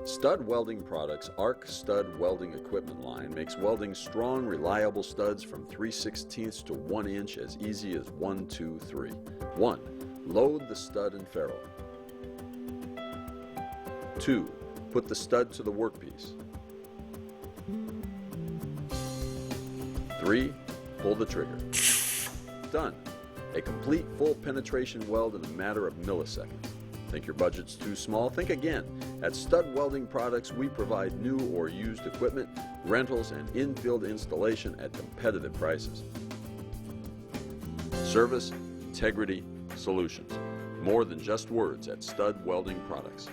Stud Welding Products' Arc Stud Welding Equipment line makes welding strong, reliable studs from 3/16 to 1 inch as easy as 1, 2, 3. 1. Load the stud and ferrule. 2. Put the stud to the workpiece. 3. Pull the trigger. Done. A complete full penetration weld in a matter of milliseconds. Think your budget's too small? Think again. At Stud Welding Products, we provide new or used equipment, rentals, and in-field installation at competitive prices. Service, integrity, solutions. More than just words at Stud Welding Products.